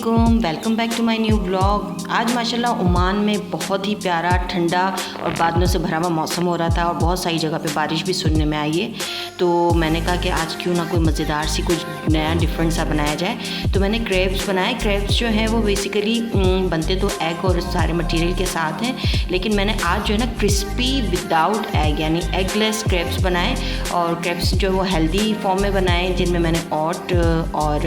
अस्सलामुअलैकुम, welcome back to my new blog. आज माशाल्लाह ओमान में बहुत ही प्यारा ठंडा और बादलों से भरा हुआ मौसम हो रहा था और बहुत सारी जगह पे बारिश भी सुनने में आई है। तो मैंने कहा कि आज क्यों ना कोई मज़ेदार सी कुछ नया डिफरेंट सा बनाया जाए। तो मैंने क्रेप्स बनाए। क्रेप्स जो हैं वो बेसिकली बनते तो एग और सारे मटेरियल के साथ हैं, लेकिन मैंने आज जो है ना क्रिस्पी विदाउट एग यानी एगलेस क्रेप्स बनाए। और क्रेप्स जो वो हेल्दी फॉर्म में बनाए, जिनमें मैंने ओट और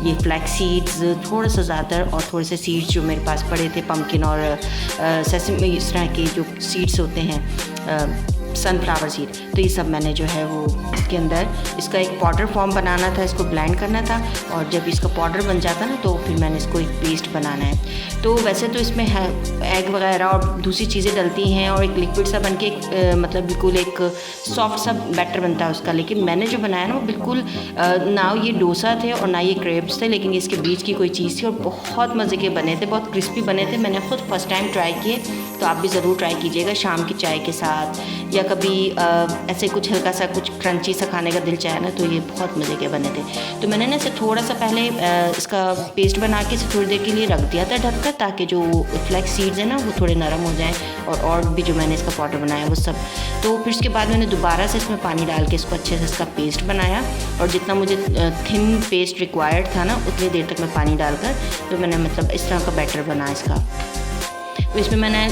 ये फ्लैक्स सीड्स थोड़ा सा ज़्यादा और थोड़े से सीड्स जो मेरे पास पड़े थे, पम्पकिन और सेसम इस तरह के जो सीड्स होते हैं, सनफ्लावर सीड, तो ये सब मैंने जो है वो इसके अंदर इसका एक पाउडर फॉर्म बनाना था, इसको ब्लेंड करना था। और जब इसका पाउडर बन जाता ना तो फिर मैंने इसको एक पेस्ट बनाना है। तो वैसे तो इसमें एग वगैरह और दूसरी चीज़ें डलती हैं और एक लिक्विड सा बन के मतलब बिल्कुल एक सॉफ्ट सा बैटर बनता है उसका। लेकिन मैंने जो बनाया ना वो बिल्कुल ना ये डोसा थे और ना ये क्रेप्स थे, लेकिन इसके बीच की कोई चीज़ थी और बहुत मज़े के बने थे, बहुत क्रिस्पी बने थे। मैंने ख़ुद फर्स्ट टाइम ट्राई किए, तो आप भी ज़रूर ट्राई कीजिएगा शाम की चाय के साथ, या कभी ऐसे कुछ हल्का सा कुछ क्रंची सा खाने का दिल चाहे ना, तो ये बहुत मज़े के बने थे। तो मैंने ना इसे थोड़ा सा पहले इसका पेस्ट बना के इसे थोड़ी देर के लिए रख दिया था ढककर, ताकि जो फ्लैक्स सीड्स हैं ना वो थोड़े नरम हो जाएं, और भी जो मैंने इसका पाउडर बनाया वो सब। तो फिर उसके बाद मैंने दोबारा से इसमें पानी डाल के इसको अच्छे से इसका पेस्ट बनाया, और जितना मुझे थिन पेस्ट रिक्वायर्ड था ना उतनी देर तक मैं पानी डालकर तो मैंने मतलब इस तरह का बैटर बना इसका। तो इसमें मैंने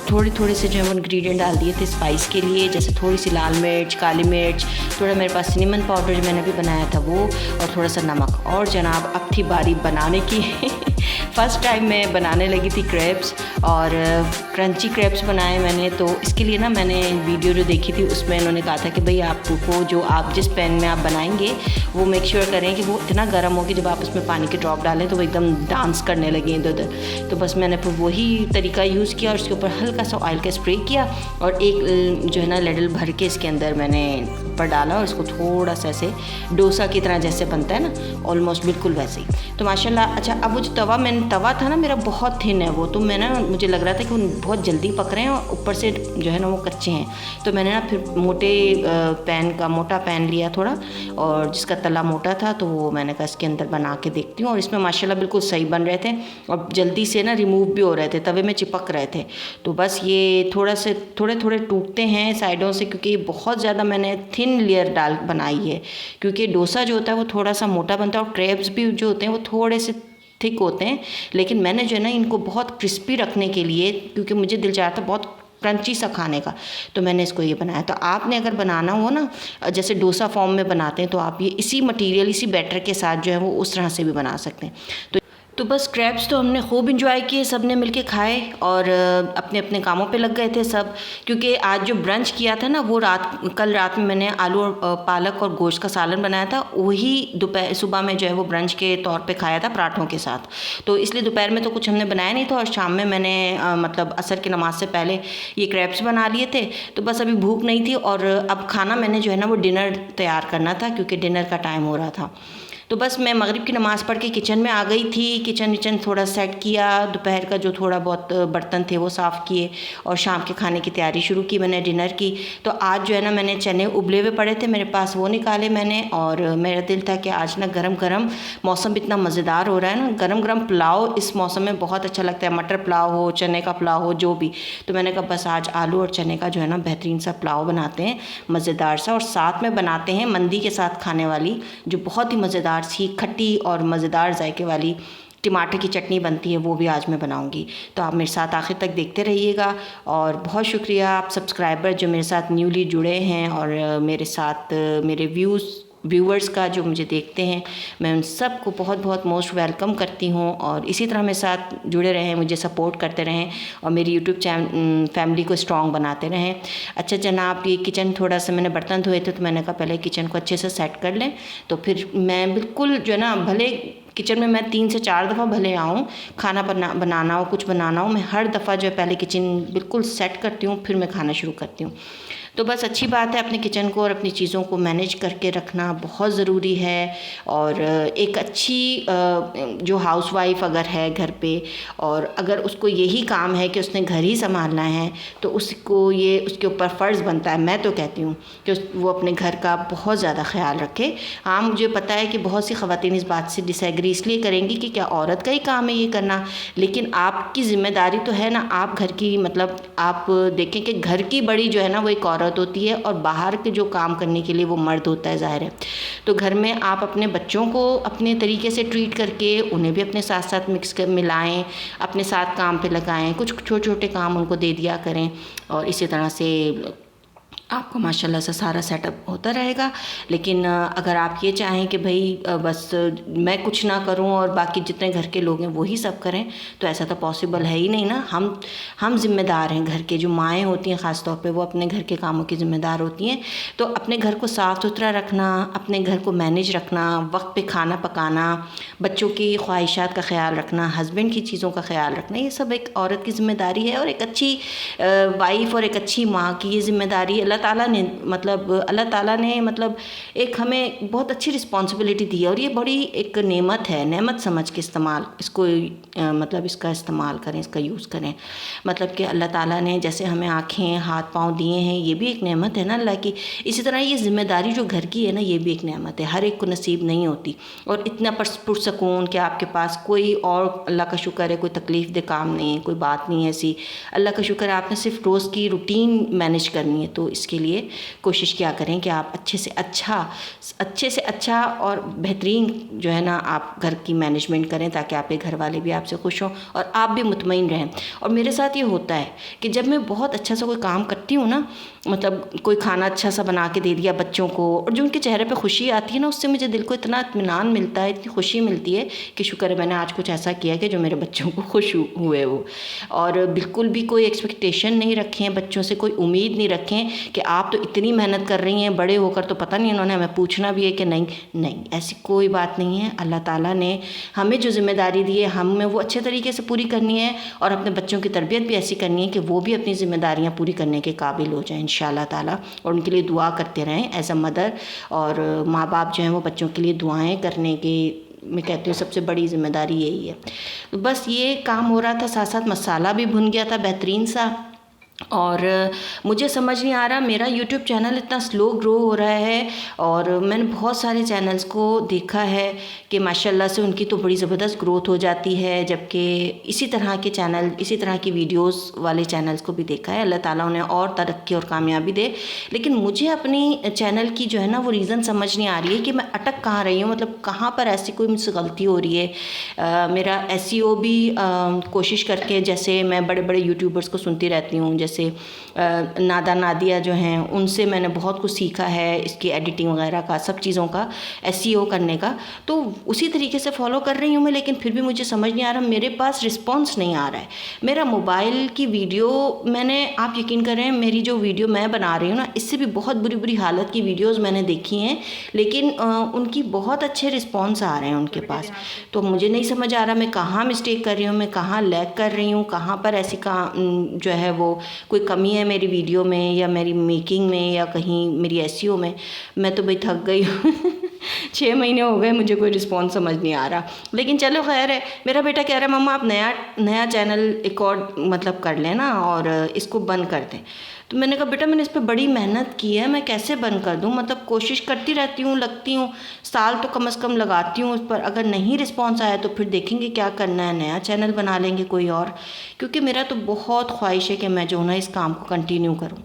थोड़े से जो है वो इंग्रेडिएंट डाल दिए थे स्पाइस के लिए, जैसे थोड़ी सी लाल मिर्च, काली मिर्च, थोड़ा मेरे पास सिनेमन पाउडर जो मैंने भी बनाया था वो, और थोड़ा सा नमक। और जनाब अब थी बारी बनाने की फ़र्स्ट टाइम मैं बनाने लगी थी क्रेप्स, और क्रंची क्रेप्स बनाए मैंने। तो इसके लिए ना मैंने वीडियो जो देखी थी उसमें इन्होंने कहा था कि भाई आपको जो आप जिस पैन में आप बनाएंगे वो मेक श्योर करें कि वो इतना गर्म हो कि जब आप उसमें पानी के ड्रॉप डालें तो वो एकदम डांस करने लगे इधर उधर। तो बस मैंने फिर वही तरीका यूज़ किया और उसके ऊपर हल्का सा ऑयल का स्प्रे किया, और एक जो है ना लैडल भर के इसके अंदर मैंने ऊपर डाला, और इसको थोड़ा सा ऐसे डोसा की तरह जैसे बनता है ना, ऑलमोस्ट बिल्कुल वैसे ही। तो माशाल्लाह। अच्छा, अब वो जो तवा था ना मेरा बहुत थिन है वो, तो मुझे लग रहा था कि वो बहुत जल्दी पक रहे हैं और ऊपर से जो है ना वो कच्चे हैं। तो मैंने ना फिर मोटा पैन लिया थोड़ा, और जिसका तला मोटा था, तो वो मैंने कहा इसके अंदर बना के देखती हूँ। और इसमें माशाल्लाह बिल्कुल सही बन रहे थे और जल्दी से ना रिमूव भी हो रहे थे, तवे में चिपक रहे थे। तो बस ये थोड़े टूटते हैं साइडों से, क्योंकि ये बहुत ज़्यादा मैंने थिन लेयर बनाई है, क्योंकि डोसा जो होता है वो थोड़ा सा मोटा बनता है और क्रेप्स भी जो होते हैं वो थोड़े से थिक होते हैं। लेकिन मैंने जो है ना इनको बहुत क्रिस्पी रखने के लिए, क्योंकि मुझे दिल चाह रहा था बहुत क्रंची सा खाने का, तो मैंने इसको ये बनाया। तो आपने अगर बनाना हो ना जैसे डोसा फॉर्म में बनाते हैं, तो आप ये इसी मटेरियल इसी बैटर के साथ जो है वो उस तरह से भी बना सकते हैं। तो बस क्रेप्स तो हमने खूब इंजॉय किए, सब ने मिलके खाए और अपने अपने कामों पे लग गए थे सब, क्योंकि आज जो ब्रंच किया था ना वो कल रात में मैंने आलू और पालक और गोश्त का सालन बनाया था, वही सुबह में जो है वो ब्रंच के तौर पे खाया था पराठों के साथ। तो इसलिए दोपहर में तो कुछ हमने बनाया नहीं था, और शाम में मैंने मतलब असर की नमाज से पहले ये क्रेप्स बना लिए थे। तो बस अभी भूख नहीं थी, और अब खाना मैंने जो है ना वो डिनर तैयार करना था, क्योंकि डिनर का टाइम हो रहा था। तो बस मैं मगरिब की नमाज़ पढ़ के किचन में आ गई थी। किचन थोड़ा सेट किया, दोपहर का जो थोड़ा बहुत बर्तन थे वो साफ़ किए, और शाम के खाने की तैयारी शुरू की मैंने डिनर की। तो आज जो है ना मैंने चने उबले हुए पड़े थे मेरे पास, वो निकाले मैंने, और मेरा दिल था कि आज ना गरम गरम, मौसम इतना मज़ेदार हो रहा है ना, गरम गरम पुलाव इस मौसम में बहुत अच्छा लगता है, मटर पुलाव हो, चने का पुलाव हो, जो भी। तो मैंने कहा बस आज आलू और चने का जो है ना बेहतरीन सा पुलाव बनाते हैं, मज़ेदार सा, और साथ में बनाते हैं मंदी के साथ खाने वाली जो बहुत ही मज़ेदार सी खट्टी और मज़ेदार जायके वाली टमाटर की चटनी बनती है, वो भी आज मैं बनाऊंगी। तो आप मेरे साथ आखिर तक देखते रहिएगा। और बहुत शुक्रिया आप सब्सक्राइबर जो मेरे साथ न्यूली जुड़े हैं, और मेरे साथ मेरे व्यूवर्स का जो मुझे देखते हैं, मैं उन सब को बहुत बहुत मोस्ट वेलकम करती हूँ। और इसी तरह मेरे साथ जुड़े रहें, मुझे सपोर्ट करते रहें, और मेरी यूट्यूब फैमिली को स्ट्रॉन्ग बनाते रहें। अच्छा जनाब, ये किचन थोड़ा सा मैंने बर्तन धोए थे, तो मैंने कहा पहले किचन को अच्छे से सेट कर लें। तो फिर मैं बिल्कुल जो है ना, भले किचन में मैं 3 से 4 दफ़ा भले आऊँ, खाना बनाना हो, कुछ बनाना हो, मैं हर दफ़ा जो है पहले किचन बिल्कुल सेट करती हूँ, फिर मैं खाना शुरू करती हूँ। तो बस अच्छी बात है, अपने किचन को और अपनी चीज़ों को मैनेज करके रखना बहुत ज़रूरी है। और एक अच्छी जो हाउसवाइफ अगर है घर पे और अगर उसको यही काम है कि उसने घर ही संभालना है तो उसको ये उसके ऊपर फ़र्ज़ बनता है, मैं तो कहती हूँ कि वो अपने घर का बहुत ज़्यादा ख्याल रखे। हाँ, मुझे पता है कि बहुत सी ख़वातीन इस बात से डिसएग्री इसलिए करेंगी कि क्या औरत का ही काम है ये करना, लेकिन आपकी ज़िम्मेदारी तो है ना। आप घर की मतलब आप देखें कि घर की बड़ी जो है ना वो एक औरत होती है और बाहर के जो काम करने के लिए वो मर्द होता है, ज़ाहिर है। तो घर में आप अपने बच्चों को अपने तरीके से ट्रीट करके उन्हें भी अपने साथ साथ मिलाएं, अपने साथ काम पे लगाएं, कुछ छोटे छोटे काम उनको दे दिया करें और इसी तरह से आपको माशाल्लाह से सारा सेटअप होता रहेगा। लेकिन अगर आप ये चाहें कि भाई बस मैं कुछ ना करूं और बाकी जितने घर के लोग हैं वही सब करें, तो ऐसा तो पॉसिबल है ही नहीं ना। हम ज़िम्मेदार हैं, घर के जो माएँ होती हैं ख़ास तौर पे वो अपने घर के कामों की ज़िम्मेदार होती हैं। तो अपने घर को साफ़ सुथरा रखना, अपने घर को मैनेज रखना, वक्त पे खाना पकाना, बच्चों की ख्वाहिशात का ख्याल रखना, हस्बैंड की चीज़ों का ख्याल रखना, ये सब एक औरत की ज़िम्मेदारी है। और एक अच्छी वाइफ़ और एक अच्छी माँ की ये ज़िम्मेदारी अल्लाह ताला ने मतलब एक हमें बहुत अच्छी रिस्पॉन्सिबिलिटी दी है और ये बड़ी एक नेमत है। नेमत समझ के इसको मतलब इसका इस्तेमाल करें, इसका यूज़ करें। मतलब कि अल्लाह ताला ने जैसे हमें आँखें हाथ पाँव दिए हैं, ये भी एक नेमत है ना अल्लाह की। इसी तरह ये ज़िम्मेदारी जो घर की है ना, ये भी एक नेमत है, हर एक को नसीब नहीं होती। और इतना पुरसकून कि आपके पास कोई और अल्लाह का शुक्र है कोई तकलीफ़ दे काम नहीं है, कोई बात नहीं है ऐसी। अल्लाह का शुक्र है आपने सिर्फ रोज़ की रूटीन मैनेज करनी है, तो इसके लिए कोशिश क्या करें कि आप अच्छे से अच्छा और बेहतरीन जो है ना आप घर की मैनेजमेंट करें, ताकि आपके घर वाले भी आपसे खुश हों और आप भी मुतमईन रहें। और मेरे साथ ये होता है कि जब मैं बहुत अच्छा सा कोई काम करती हूँ ना, मतलब कोई खाना अच्छा सा बना के दे दिया बच्चों को, और जो उनके चेहरे पे खुशी आती है ना, उससे मुझे दिल को इतना इत्मीनान मिलता है, इतनी खुशी मिलती है कि शुक्र है मैंने आज कुछ ऐसा किया कि जो मेरे बच्चों को खुश हुए वो। और बिल्कुल भी कोई एक्सपेक्टेशन नहीं रखें बच्चों से, कोई उम्मीद नहीं रखें कि आप तो इतनी मेहनत कर रही हैं, बड़े होकर तो पता नहीं इन्होंने हमें पूछना भी है कि नहीं, ऐसी कोई बात नहीं है। अल्लाह ताला ने हमें जो ज़िम्मेदारी दी है हमें वो अच्छे तरीके से पूरी करनी है और अपने बच्चों की तरबियत भी ऐसी करनी है कि वो भी अपनी ज़िम्मेदारियाँ पूरी करने के काबिल हो जाएं इंशाअल्लाह ताला। और उनके लिए दुआ करते रहें एज अ मदर। और माँ बाप जो हैं वो बच्चों के लिए दुआएँ करने की, मैं कहती हूँ सबसे बड़ी ज़िम्मेदारी यही है। तो बस ये काम हो रहा था, साथ साथ मसाला भी भुन गया था बेहतरीन सा। और मुझे समझ नहीं आ रहा, मेरा यूट्यूब चैनल इतना स्लो ग्रो हो रहा है और मैंने बहुत सारे चैनल्स को देखा है कि माशाल्लाह से उनकी तो बड़ी ज़बरदस्त ग्रोथ हो जाती है, जबकि इसी तरह के चैनल, इसी तरह की वीडियोस वाले चैनल्स को भी देखा है। अल्लाह ताला उन्हें और तरक्की और कामयाबी दे। लेकिन मुझे अपनी चैनल की जो है ना वो रीज़न समझ नहीं आ रही है कि मैं अटक कहाँ रही हूँ, मतलब कहाँ पर ऐसी कोई मुझसे गलती हो रही है। मेरा SEO भी कोशिश करके, जैसे मैं बड़े बड़े यूट्यूबर्स को सुनती रहती हूँ, जैसे नादा नादिया जो हैं, उनसे मैंने बहुत कुछ सीखा है, इसकी एडिटिंग वगैरह का, सब चीज़ों का SEO करने का। तो उसी तरीके से फॉलो कर रही हूँ मैं, लेकिन फिर भी मुझे समझ नहीं आ रहा, मेरे पास रिस्पॉन्स नहीं आ रहा है। मेरा मोबाइल की वीडियो मैंने, आप यकीन करें मेरी जो वीडियो मैं बना रही हूँ ना, इससे भी बहुत बुरी बुरी हालत की वीडियोज़ मैंने देखी हैं, लेकिन उनकी बहुत अच्छे रिस्पॉन्स आ रहे हैं उनके पास। तो मुझे नहीं समझ आ रहा मैं कहाँ मिस्टेक कर रही हूँ, मैं कहाँ लैग कर रही हूँ, कहाँ पर ऐसी जो है वो कोई कमी है मेरी वीडियो में या मेरी मेकिंग में या कहीं मेरी SEO में। मैं तो भाई थक गई हूँ 6 महीने हो गए, मुझे कोई रिस्पॉन्स समझ नहीं आ रहा। लेकिन चलो खैर है। मेरा बेटा कह रहा है मम्मा आप नया चैनल एक और मतलब कर लें ना और इसको बंद कर दें। तो मैंने कहा बेटा मैंने इस पर बड़ी मेहनत की है, मैं कैसे बंद कर दूँ, मतलब कोशिश करती रहती हूँ, लगती हूँ, साल तो कम से कम लगाती हूँ उस पर। अगर नहीं रिस्पॉन्स आया तो फिर देखेंगे क्या करना है, नया चैनल बना लेंगे कोई और। क्योंकि मेरा तो बहुत ख्वाहिश है कि मैं जो ना इस काम को कंटिन्यू करूँ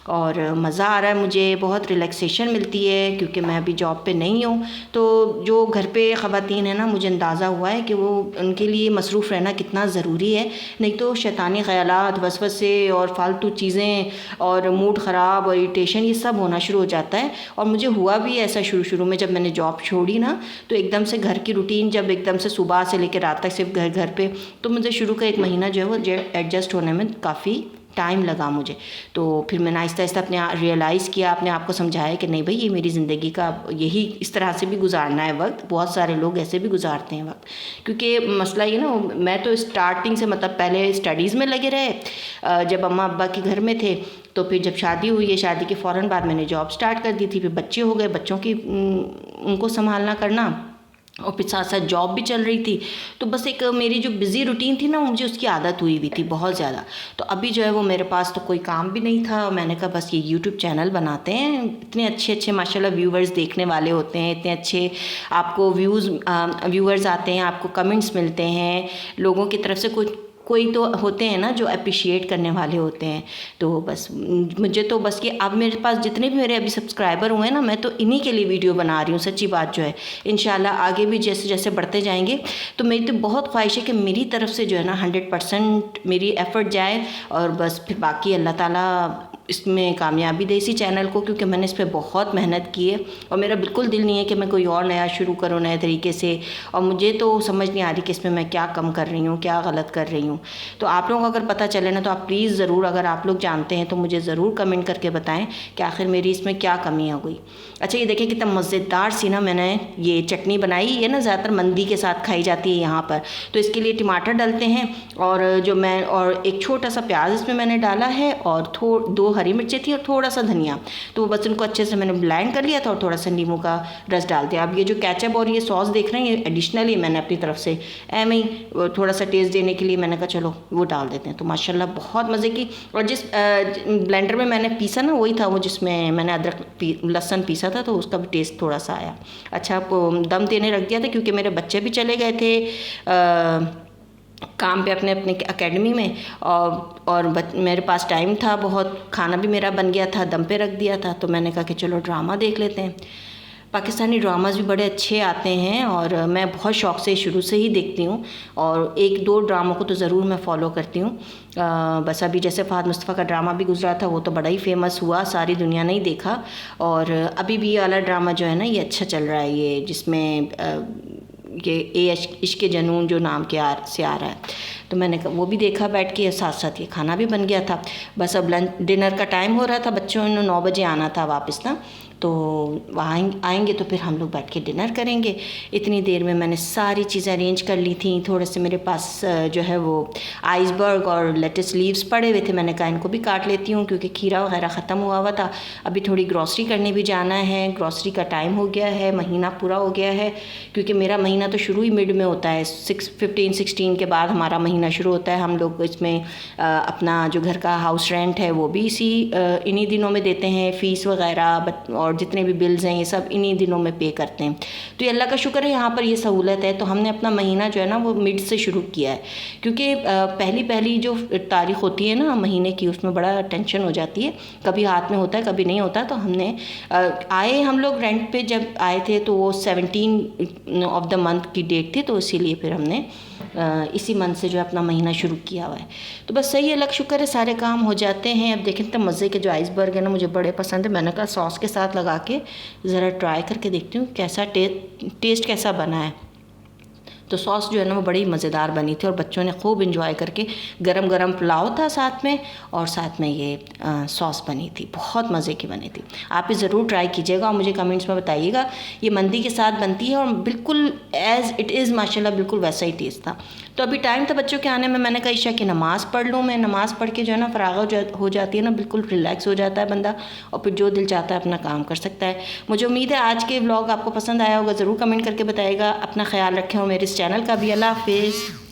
और मज़ा आ रहा है मुझे, बहुत रिलैक्सेशन मिलती है क्योंकि मैं अभी जॉब पे नहीं हूँ। तो जो घर पे ख़वातीन है ना, मुझे अंदाज़ा हुआ है कि वो उनके लिए मसरूफ़ रहना कितना ज़रूरी है, नहीं तो शैतानी ख़यालात, वसवसे और फालतू चीज़ें और मूड ख़राब और इरिटेशन ये सब होना शुरू हो जाता है। और मुझे हुआ भी ऐसा शुरू में, जब मैंने जॉब छोड़ी ना, तो एकदम से घर की रूटीन जब एकदम से सुबह से लेकर रात तक सिर्फ घर पे, तो मुझे शुरू का 1 महीना जो है वो एडजस्ट होने में काफ़ी टाइम लगा मुझे। तो फिर मैंने आहिस्ता आहिस्ता अपने रियलाइज़ किया, अपने आप को समझाया कि नहीं भाई ये मेरी ज़िंदगी का यही इस तरह से भी गुजारना है वक्त। बहुत सारे लोग ऐसे भी गुजारते हैं वक्त, क्योंकि मसला ये ना, मैं तो स्टार्टिंग से मतलब पहले स्टडीज़ में लगे रहे जब अम्मा अब्बा के घर में थे, तो फिर जब शादी हुई है, शादी के फ़ौरन बाद मैंने जॉब स्टार्ट कर दी थी। फिर बच्चे हो गए, बच्चों की उनको संभालना करना, और फिर साथ साथ जॉब भी चल रही थी। तो बस एक मेरी जो बिज़ी रूटीन थी ना, मुझे उसकी आदत हुई हुई थी बहुत ज़्यादा। तो अभी जो है वो मेरे पास तो कोई काम भी नहीं था, और मैंने कहा बस ये यूट्यूब चैनल बनाते हैं। इतने अच्छे अच्छे माशाल्लाह व्यूवर्स देखने वाले होते हैं, इतने अच्छे आपको व्यूवर्स आते हैं, आपको कमेंट्स मिलते हैं लोगों की तरफ से। कोई तो होते हैं ना जो अप्रिशिएट करने वाले होते हैं। तो बस मुझे तो बस ये, अब मेरे पास जितने भी मेरे अभी सब्सक्राइबर हुए हैं ना, मैं तो इन्हीं के लिए वीडियो बना रही हूँ। सच्ची बात जो है, इंशाल्लाह आगे भी जैसे जैसे बढ़ते जाएंगे, तो मेरी तो बहुत ख्वाहिश है कि मेरी तरफ से जो है ना 100% मेरी एफ़र्ट जाए, और बस फिर बाकी अल्लाह ताला इसमें कामयाबी दे इसी चैनल को, क्योंकि मैंने इस पर बहुत मेहनत की है। और मेरा बिल्कुल दिल नहीं है कि मैं कोई और नया शुरू करूँ नए तरीके से, और मुझे तो समझ नहीं आ रही कि इसमें मैं क्या कम कर रही हूँ, क्या गलत कर रही हूँ। तो आप लोगों को अगर पता चले ना, तो आप प्लीज़ ज़रूर, अगर आप लोग जानते हैं तो मुझे ज़रूर कमेंट करके बताएं कि आखिर मेरी इसमें क्या कमी हो गई। अच्छा, ये देखें कितना मज़ेदार सी ना मैंने ये चटनी बनाई। ये ना ज़्यादातर मंदी के साथ खाई जाती है यहाँ पर। तो इसके लिए टमाटर डालते हैं, और एक छोटा सा प्याज इसमें मैंने डाला है, और 2 हरी मिर्चें थी, और थोड़ा सा धनिया। तो बस उनको अच्छे से मैंने ब्लेंड कर लिया था, और थोड़ा सा नींबू का रस डाल दिया। अब ये जो केचप और ये सॉस देख रहे हैं, ये एडिशनली मैंने अपनी तरफ से एम ही थोड़ा सा टेस्ट देने के लिए मैंने कहा चलो वो डाल देते हैं। तो माशाल्लाह बहुत मज़े की। और जिस ब्लेंडर में मैंने पीसा ना, वही था वो जिसमें मैंने अदरक लहसुन पीसा था, तो उसका भी टेस्ट थोड़ा सा आया। अच्छा, दम देने रख दिया था, क्योंकि मेरे बच्चे भी चले गए थे काम पे अपने अपने एकेडमी में, और मेरे पास टाइम था बहुत, खाना भी मेरा बन गया था, दम पे रख दिया था। तो मैंने कहा कि चलो ड्रामा देख लेते हैं। पाकिस्तानी ड्रामास भी बड़े अच्छे आते हैं, और मैं बहुत शौक़ से शुरू से ही देखती हूँ, और 1-2 ड्रामों को तो ज़रूर मैं फ़ॉलो करती हूँ। बस अभी जैसे फ़हद मुस्तफ़ा का ड्रामा भी गुजरा था, वो तो बड़ा ही फेमस हुआ, सारी दुनिया ने ही देखा। और अभी भी ये वाला ड्रामा जो है ना, ये अच्छा चल रहा है, ये जिसमें ये इश्क़ जनून जो नाम के से आ रहा है। तो मैंने वो भी देखा बैठ के, साथ साथ ये खाना भी बन गया था। बस अब डिनर का टाइम हो रहा था, बच्चों ने 9 बजे आना था वापस ना, तो वहाँ आएंगे तो फिर हम लोग बैठ के डिनर करेंगे। इतनी देर में मैंने सारी चीज़ें अरेंज कर ली थी। थोड़े से मेरे पास जो है वो आइसबर्ग और लेट्स लीव्स पड़े हुए थे, मैंने कहा इनको भी काट लेती हूँ, क्योंकि खीरा वगैरह ख़त्म हुआ था। अभी थोड़ी ग्रॉसरी करने भी जाना है, ग्रॉसरी का टाइम हो गया है, महीना पूरा हो गया है, क्योंकि मेरा महीना तो शुरू ही मिड में होता है, 15-16 के बाद हमारा महीना शुरू होता है। हम लोग इसमें अपना जो घर का हाउस रेंट है वो भी इन्हीं दिनों में देते हैं, फ़ीस वगैरह और जितने भी बिल्स हैं ये सब इन्हीं दिनों में पे करते हैं। तो ये अल्लाह का शुक्र है, यहाँ पर ये सहूलत है। तो हमने अपना महीना जो है ना वो मिड से शुरू किया है, क्योंकि पहली जो तारीख़ होती है ना महीने की, उसमें बड़ा टेंशन हो जाती है, कभी हाथ में होता है कभी नहीं होता। तो हमने हम लोग रेंट पे जब आए थे तो वो 17 ऑफ द मंथ की डेट थी, तो इसीलिए फिर हमने इसी मंथ से जो है अपना महीना शुरू किया हुआ है। तो बस सही है, अल्लाह का शुक्र है, सारे काम हो जाते हैं। अब देखें तो मज़े के जो आइसबर्ग है ना मुझे बड़े पसंद है। मैंने कहा सॉस के साथ लगा के ज़रा ट्राई करके देखती हूँ कैसा टेस्ट कैसा बना है। तो सॉस जो है ना वो बड़ी मज़ेदार बनी थी, और बच्चों ने खूब इंजॉय करके, गरम गरम पुलाव था साथ में, और साथ में ये सॉस बनी थी, बहुत मज़े की बनी थी। आप भी ज़रूर ट्राई कीजिएगा और मुझे कमेंट्स में बताइएगा। ये मंदी के साथ बनती है, और बिल्कुल एज़ इट इज़ माशाल्लाह बिल्कुल वैसा ही टेस्ट था। तो अभी टाइम था बच्चों के आने में, मैंने कहा ईशा की नमाज़ पढ़ लूँ। मैं नमाज़ पढ़ के जो है ना फ़राग़ हो जाती है ना, बिल्कुल रिलैक्स हो जाता है बंदा, और फिर जो दिल चाहता है अपना काम कर सकता है। मुझे उम्मीद है आज के व्लॉग आपको पसंद आया होगा, ज़रूर कमेंट करके बताइएगा। अपना ख्याल रखें, और मेरे इस चैनल का भी। अल्लाह हाफ़िज़।